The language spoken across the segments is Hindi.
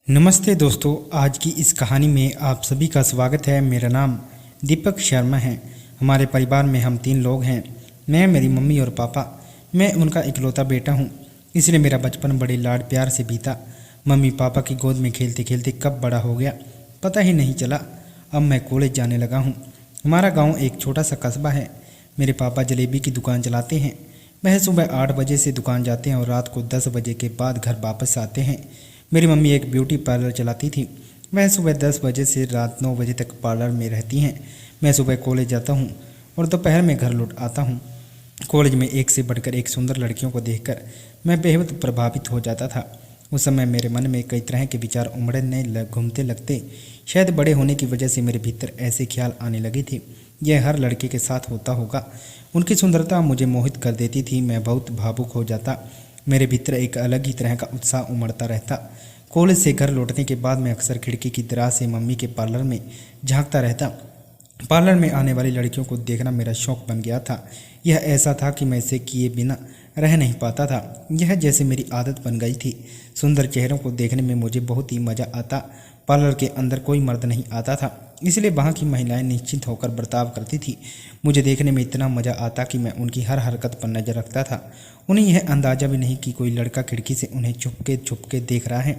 नमस्ते दोस्तों, आज की इस कहानी में आप सभी का स्वागत है। मेरा नाम दीपक शर्मा है। हमारे परिवार में हम 3 लोग हैं। मैं, मेरी मम्मी और पापा। मैं उनका इकलौता बेटा हूँ, इसलिए मेरा बचपन बड़े लाड प्यार से बीता। मम्मी पापा की गोद में खेलते खेलते कब बड़ा हो गया पता ही नहीं चला। अब मैं कॉलेज जाने लगा हूँ। हमारा गाँव एक छोटा सा कस्बा है। मेरे पापा जलेबी की दुकान चलाते हैं। वह सुबह 8 बजे से दुकान जाते हैं और रात को 10 बजे के बाद घर वापस आते हैं। मेरी मम्मी एक ब्यूटी पार्लर चलाती थी। वह सुबह 10 बजे से रात 9 बजे तक पार्लर में रहती हैं। मैं सुबह कॉलेज जाता हूँ और दोपहर में घर लौट आता हूँ। कॉलेज में एक से बढ़कर एक सुंदर लड़कियों को देखकर मैं बेहद प्रभावित हो जाता था। उस समय मेरे मन में कई तरह के विचार घूमते लगते। शायद बड़े होने की वजह से मेरे भीतर ऐसे ख्याल आने लगे थे, यह हर लड़के के साथ होता होगा। उनकी सुंदरता मुझे मोहित कर देती थी। मैं बहुत भावुक हो जाता। मेरे भीतर एक अलग ही तरह का उत्साह उमड़ता रहता। कॉलेज से घर लौटने के बाद मैं अक्सर खिड़की की दराज से मम्मी के पार्लर में झांकता रहता। पार्लर में आने वाली लड़कियों को देखना मेरा शौक बन गया था। यह ऐसा था कि मैं इसे किए बिना रह नहीं पाता था। यह जैसे मेरी आदत बन गई थी। सुंदर चेहरों को देखने में मुझे बहुत ही मज़ा आता। पार्लर के अंदर कोई मर्द नहीं आता था, इसलिए वहाँ की महिलाएं निश्चिंत होकर बर्ताव करती थी। मुझे देखने में इतना मज़ा आता कि मैं उनकी हर हरकत पर नज़र रखता था। उन्हें यह अंदाज़ा भी नहीं कि कोई लड़का खिड़की से उन्हें छुपके देख रहा है।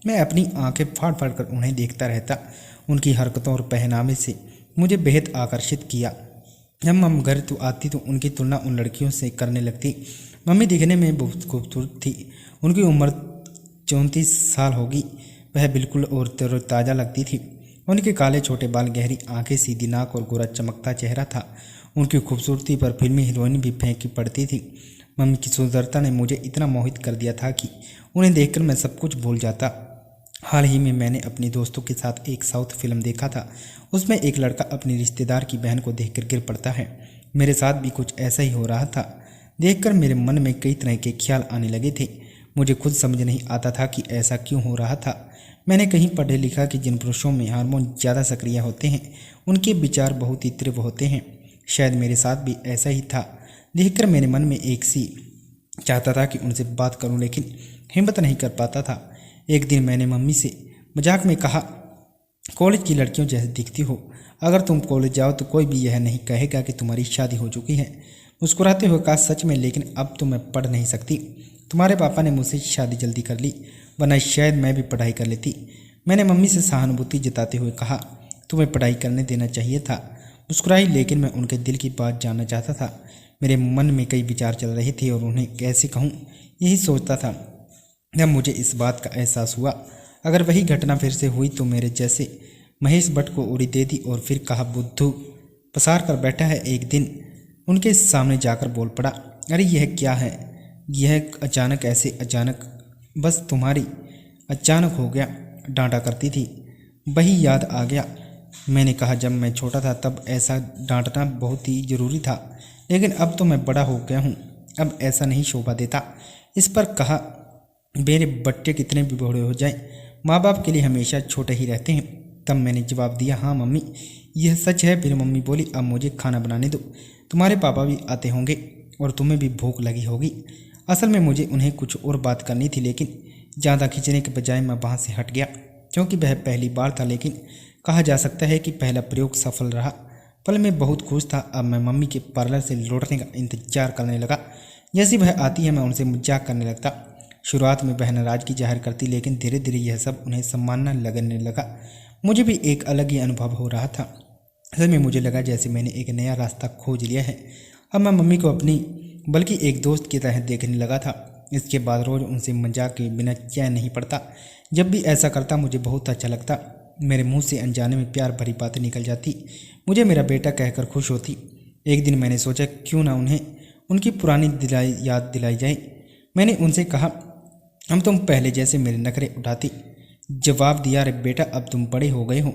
मैं अपनी आंखें फाड़ फाड़ कर उन्हें देखता रहता। उनकी हरकतों और पहनावे से मुझे बेहद आकर्षित किया। जब मम घर तो आती तो उनकी तुलना उन लड़कियों से करने लगती। मम्मी दिखने में बहुत खूबसूरत थी। उनकी उम्र 34 साल होगी। वह बिल्कुल और तरोताज़ा लगती थी। उनके काले छोटे बाल, गहरी आंखें, सीधी नाक और गोरा चमकता चेहरा था। उनकी खूबसूरती पर फिल्मी हीरोइन भी फेंकी पड़ती थी। मम्मी की सुंदरता ने मुझे इतना मोहित कर दिया था कि उन्हें देखकर मैं सब कुछ भूल जाता। हाल ही में मैंने अपने दोस्तों के साथ एक साउथ फिल्म देखा था। उसमें एक लड़का अपनी रिश्तेदार की बहन को देखकर गिर पड़ता है। मेरे साथ भी कुछ ऐसा ही हो रहा था। देखकर मेरे मन में कई तरह के ख्याल आने लगे थे। मुझे खुद समझ नहीं आता था कि ऐसा क्यों हो रहा था। मैंने कहीं पढ़े लिखा कि जिन पुरुषों में हार्मोन ज़्यादा सक्रिय होते हैं उनके विचार बहुत ही तीव्र होते हैं। शायद मेरे साथ भी ऐसा ही था। देखकर मेरे मन में एक सी चाहता था कि उनसे बात करूं, लेकिन हिम्मत नहीं कर पाता था। एक दिन मैंने मम्मी से मजाक में कहा, कॉलेज की लड़कियों जैसे दिखती हो। अगर तुम कॉलेज जाओ तो कोई भी यह नहीं कहेगा कि तुम्हारी शादी हो चुकी है। मुस्कुराते हुए कहा, सच में, लेकिन अब तो मैं पढ़ नहीं सकती। तुम्हारे पापा ने मुझसे शादी जल्दी कर ली, वरना शायद मैं भी पढ़ाई कर लेती। मैंने मम्मी से सहानुभूति जताते हुए कहा, तुम्हें पढ़ाई करने देना चाहिए था। मुस्कुराई, लेकिन मैं उनके दिल की बात जानना चाहता था। मेरे मन में कई विचार चल रहे थे और उन्हें कैसे कहूँ यही सोचता था। जब मुझे इस बात का एहसास हुआ, अगर वही घटना फिर से हुई तो मेरे जैसे महेश भट्ट को उड़ी दे दी और फिर कहा, बुद्धू पसार कर बैठा है। एक दिन उनके सामने जाकर बोल पड़ा, अरे यह क्या है? यह अचानक, ऐसे अचानक, बस तुम्हारी अचानक हो गया। डांटा करती थी, वही याद आ गया। मैंने कहा, जब मैं छोटा था तब ऐसा डांटना बहुत ही ज़रूरी था, लेकिन अब तो मैं बड़ा हो गया हूँ, अब ऐसा नहीं शोभा देता। इस पर कहा, मेरे बच्चे कितने भी बड़े हो जाएं, माँ बाप के लिए हमेशा छोटे ही रहते हैं। तब मैंने जवाब दिया, हाँ मम्मी, यह सच है। फिर मम्मी बोली, अब मुझे खाना बनाने दो, तुम्हारे पापा भी आते होंगे और तुम्हें भी भूख लगी होगी। असल में मुझे उन्हें कुछ और बात करनी थी, लेकिन ज़्यादा खींचने के बजाय मैं वहाँ से हट गया, क्योंकि वह पहली बार था। लेकिन कहा जा सकता है कि पहला प्रयोग सफल रहा। पल में बहुत खुश था। अब मैं मम्मी के पार्लर से लौटने का इंतजार करने लगा। जैसी वह आती है मैं उनसे मजाक करने लगता। शुरुआत में वह नाराज़गी जाहिर करती, लेकिन धीरे धीरे यह सब उन्हें सम्मानना लगने लगा। मुझे भी एक अलग ही अनुभव हो रहा था। असल में मुझे लगा जैसे मैंने एक नया रास्ता खोज लिया है। अब मैं मम्मी को अपनी बल्कि एक दोस्त की तरह देखने लगा था। इसके बाद रोज़ उनसे मजाक के बिना चैन नहीं पड़ता। जब भी ऐसा करता मुझे बहुत अच्छा लगता। मेरे मुंह से अनजाने में प्यार भरी बातें निकल जाती। मुझे मेरा बेटा कहकर खुश होती। एक दिन मैंने सोचा, क्यों ना उन्हें उनकी पुरानी याद दिलाई जाए। मैंने उनसे कहा, हम तुम पहले जैसे मेरे नखरे उठाती? जवाब दिया, अरे बेटा, अब तुम बड़े हो गए हो,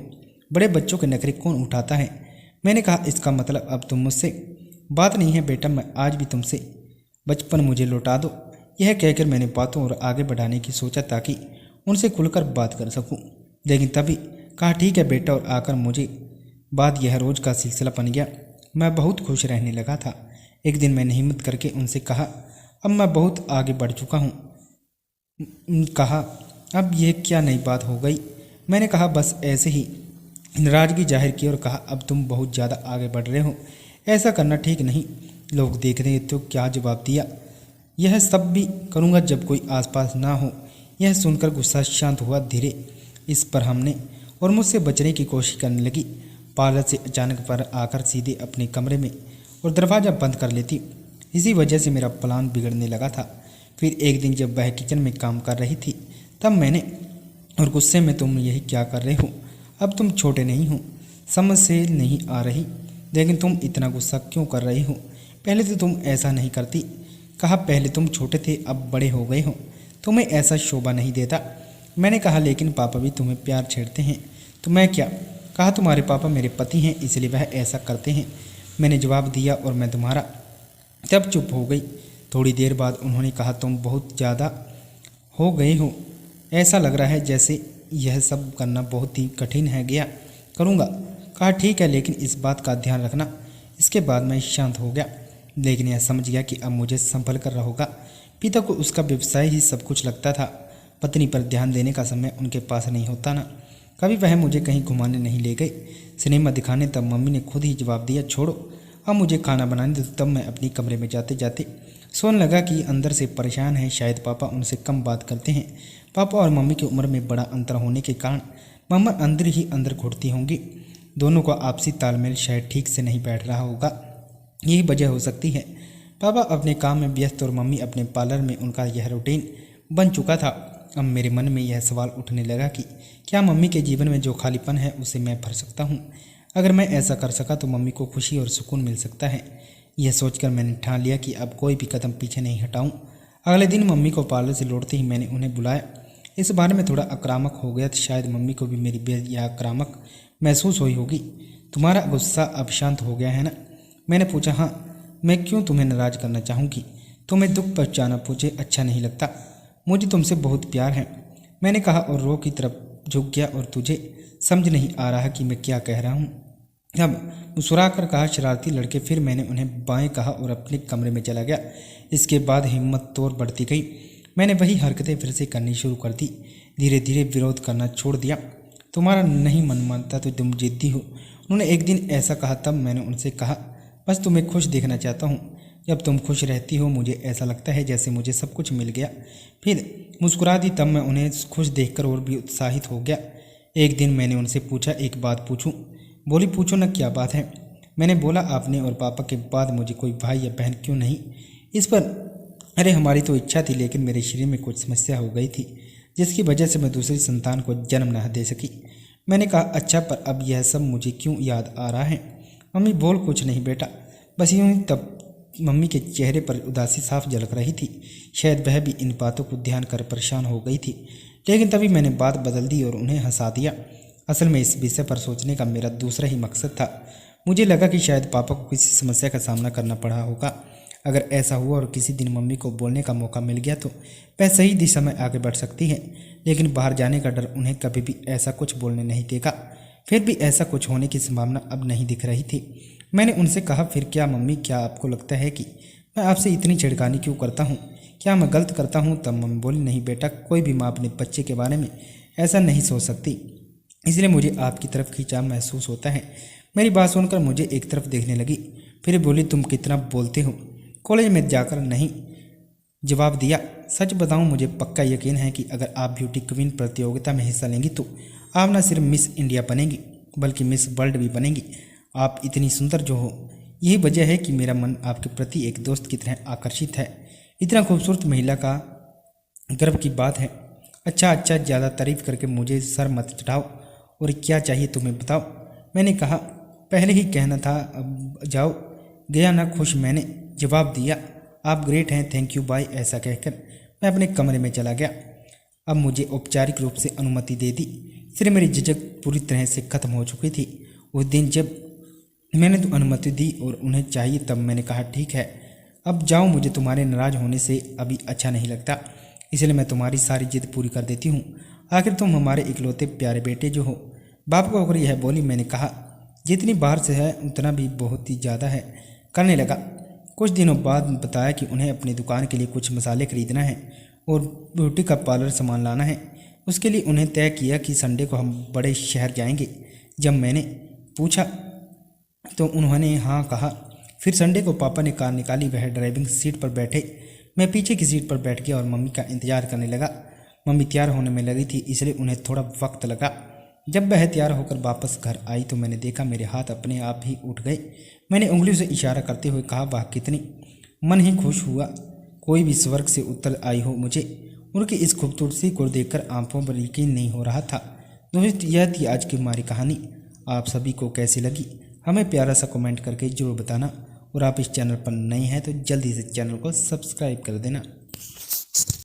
बड़े बच्चों के नखरे कौन उठाता है? मैंने कहा, इसका मतलब अब तुम मुझसे बात नहीं है बेटा, मैं आज भी तुमसे बचपन मुझे लौटा दो। यह कहकर मैंने बातों और आगे बढ़ाने की सोचा ताकि उनसे खुलकर बात कर सकूं। लेकिन तभी कहा, ठीक है बेटा, और आकर मुझे बाद यह रोज़ का सिलसिला बन गया। मैं बहुत खुश रहने लगा था। एक दिन मैंने हिम्मत करके उनसे कहा, अब मैं बहुत आगे बढ़ चुका हूँ। कहा, अब ये क्या नई बात हो गई? मैंने कहा बस ऐसे ही नाराजगी जाहिर की और कहा अब तुम बहुत ज़्यादा आगे बढ़ रहे हो, ऐसा करना ठीक नहीं, लोग देख रहे तो क्या जवाब दिया? यह सब भी करूँगा जब कोई आसपास ना हो। यह सुनकर गुस्सा शांत हुआ धीरे इस पर हमने और मुझसे बचने की कोशिश करने लगी। पार्लर से अचानक पर आकर सीधे अपने कमरे में और दरवाज़ा बंद कर लेती। इसी वजह से मेरा प्लान बिगड़ने लगा था। फिर एक दिन जब वह किचन में काम कर रही थी तब मैंने और गुस्से में तुम यही क्या कर रहे हो? अब तुम छोटे नहीं हो, समझ से नहीं आ रही, लेकिन तुम इतना गुस्सा क्यों कर रही हो? पहले तो तुम ऐसा नहीं करती। कहा पहले तुम छोटे थे अब बड़े हो गए हो, तुम्हें ऐसा शोभा नहीं देता। मैंने कहा लेकिन पापा भी तुम्हें प्यार छेड़ते हैं तो मैं क्या? कहा तुम्हारे पापा मेरे पति हैं इसलिए वह ऐसा करते हैं, मैंने जवाब दिया और मैं तुम्हारा। तब चुप हो गई। थोड़ी देर बाद उन्होंने कहा तुम बहुत ज़्यादा हो गए हो, ऐसा लग रहा है जैसे यह सब करना बहुत ही कठिन है। गया करूँगा। कहा ठीक है लेकिन इस बात का ध्यान रखना। इसके बाद मैं शांत हो गया, लेकिन यह समझ गया कि अब मुझे संभल कर रहोगा। पिता को उसका व्यवसाय ही सब कुछ लगता था, पत्नी पर ध्यान देने का समय उनके पास नहीं होता ना। कभी वह मुझे कहीं घुमाने नहीं ले गए, सिनेमा दिखाने। तब मम्मी ने खुद ही जवाब दिया छोड़ो अब मुझे खाना बनाने दो। तब मैं अपनी कमरे में जाते जाते सोचने लगा कि अंदर से परेशान है, शायद पापा उनसे कम बात करते हैं। पापा और मम्मी की उम्र में बड़ा अंतर होने के कारण मम्मा अंदर ही अंदर घुटती होंगी। दोनों का आपसी तालमेल शायद ठीक से नहीं बैठ रहा होगा, यही वजह हो सकती है। पापा अपने काम में व्यस्त और मम्मी अपने पार्लर में। उनका यह रूटीन बन चुका था। अब मेरे मन में यह सवाल उठने लगा कि क्या मम्मी के जीवन में जो खालीपन है उसे मैं भर सकता हूँ? अगर मैं ऐसा कर सका तो मम्मी को खुशी और सुकून मिल सकता है। यह सोचकर मैंने ठान लिया कि अब कोई भी कदम पीछे नहीं हटाऊँ। अगले दिन मम्मी को पार्लर से लौटते ही मैंने उन्हें बुलाया। इस बारे में थोड़ा आक्रामक हो गया था, शायद मम्मी को भी मेरी बेइज्जती या आक्रामक महसूस हुई होगी। तुम्हारा गुस्सा अब शांत हो गया है ना? मैंने पूछा। हाँ। मैं क्यों तुम्हें नाराज करना चाहूँगी? तुम्हें दुख पहुँचाना मुझे अच्छा नहीं लगता। मुझे तुमसे बहुत प्यार है, मैंने कहा और रो की तरफ झुक गया। और तुझे समझ नहीं आ रहा कि मैं क्या कह रहा हूँ? अब मुस्कुरा कर कहा शरारती लड़के। फिर मैंने उन्हें बाएं कहा और अपने कमरे में चला गया। इसके बाद हिम्मत तोड़ बढ़ती गई। मैंने वही हरकतें फिर से करनी शुरू कर दी। धीरे धीरे विरोध करना छोड़ दिया। तुम्हारा नहीं मन मानता तो तुम जिद्दी हो, उन्होंने एक दिन ऐसा कहा। तब मैंने उनसे कहा बस तुम्हें खुश देखना चाहता हूँ। जब तुम खुश रहती हो मुझे ऐसा लगता है जैसे मुझे सब कुछ मिल गया। फिर मुस्कुरा दी। तब मैं उन्हें खुश देखकर और भी उत्साहित हो गया। एक दिन मैंने उनसे पूछा एक बात पूछूं? बोली पूछो ना, क्या बात है? मैंने बोला आपने और पापा के बाद मुझे कोई भाई या बहन क्यों नहीं? इस पर अरे हमारी तो इच्छा थी लेकिन मेरे शरीर में कुछ समस्या हो गई थी जिसकी वजह से मैं दूसरी संतान को जन्म न दे सकी। मैंने कहा अच्छा, पर अब यह सब मुझे क्यों याद आ रहा है? मम्मी बोल कुछ नहीं बेटा, बस यूँ ही। तब मम्मी के चेहरे पर उदासी साफ झलक रही थी, शायद वह भी इन बातों को ध्यान कर परेशान हो गई थी। लेकिन तभी मैंने बात बदल दी और उन्हें हंसा दिया। असल में इस विषय पर सोचने का मेरा दूसरा ही मकसद था। मुझे लगा कि शायद पापा को किसी समस्या का सामना करना पड़ा होगा। अगर ऐसा हुआ और किसी दिन मम्मी को बोलने का मौका मिल गया तो वह सही दिशा में आगे बढ़ सकती है, लेकिन बाहर जाने का डर उन्हें कभी भी ऐसा कुछ बोलने नहीं देगा। फिर भी ऐसा कुछ होने की संभावना अब नहीं दिख रही थी। मैंने उनसे कहा फिर क्या मम्मी, क्या आपको लगता है कि मैं आपसे इतनी छिड़कानी क्यों करता हूँ? क्या मैं गलत करता हूँ? तब मम्मी बोली नहीं बेटा, कोई भी माँ अपने बच्चे के बारे में ऐसा नहीं सोच सकती, इसलिए मुझे आपकी तरफ खिंचाव महसूस होता है। मेरी बात सुनकर मुझे एक तरफ देखने लगी, फिर बोली तुम कितना बोलते हो? कॉलेज में जाकर नहीं, जवाब दिया। सच बताऊं मुझे पक्का यकीन है कि अगर आप ब्यूटी क्वीन प्रतियोगिता में हिस्सा लेंगी तो आप न सिर्फ मिस इंडिया बनेंगी बल्कि मिस वर्ल्ड भी बनेंगी। आप इतनी सुंदर जो हो, यही वजह है कि मेरा मन आपके प्रति एक दोस्त की तरह आकर्षित है। इतना खूबसूरत महिला का गर्व की बात है। अच्छा, ज़्यादा तारीफ करके मुझे सर मत चढ़ाओ। और क्या चाहिए तुम्हें बताओ? मैंने कहा पहले ही कहना था, अब जाओ। गया ना खुश, मैंने जवाब दिया। आप ग्रेट हैं, थैंक यू बाय। ऐसा कहकर मैं अपने कमरे में चला गया। अब मुझे औपचारिक रूप से अनुमति दे दी। फिर मेरी झिझक पूरी तरह से खत्म हो चुकी थी। उस दिन जब मैंने तो अनुमति दी और उन्हें चाहिए तब मैंने कहा ठीक है, अब जाओ, मुझे तुम्हारे नाराज होने से अभी अच्छा नहीं लगता, इसलिए मैं तुम्हारी सारी जिद पूरी कर देती हूँ। आखिर तुम हमारे इकलौते प्यारे बेटे जो हो। बाप को होकर यह बोली। मैंने कहा जितनी बाहर से है उतना भी बहुत ही ज़्यादा है। करने लगा। कुछ दिनों बाद बताया कि उन्हें अपनी दुकान के लिए कुछ मसाले खरीदना है और ब्यूटी का पार्लर सामान लाना है। उसके लिए उन्हें तय किया कि संडे को हम बड़े शहर जाएंगे। जब मैंने पूछा तो उन्होंने हाँ कहा। फिर संडे को पापा ने कार निकाली, वह ड्राइविंग सीट पर बैठे, मैं पीछे की सीट पर बैठ गया और मम्मी का इंतजार करने लगा। मम्मी तैयार होने में लगी थी, इसलिए उन्हें थोड़ा वक्त लगा। जब वह तैयार होकर वापस घर आई तो मैंने देखा मेरे हाथ अपने आप ही उठ गए। मैंने उंगलियों से इशारा करते हुए कहा, वाह कितनी। मन ही खुश हुआ, कोई भी स्वर्ग से उतर आई हो मुझे। उनकी इस खूबसूरती को देखकर आंखों पर यकीन नहीं हो रहा था। दोस्तों, यह थी आज की हमारी कहानी। आप सभी को कैसी लगी हमें प्यारा सा कमेंट करके जरूर बताना, और आप इस चैनल पर नए हैं तो जल्दी से चैनल को सब्सक्राइब कर देना।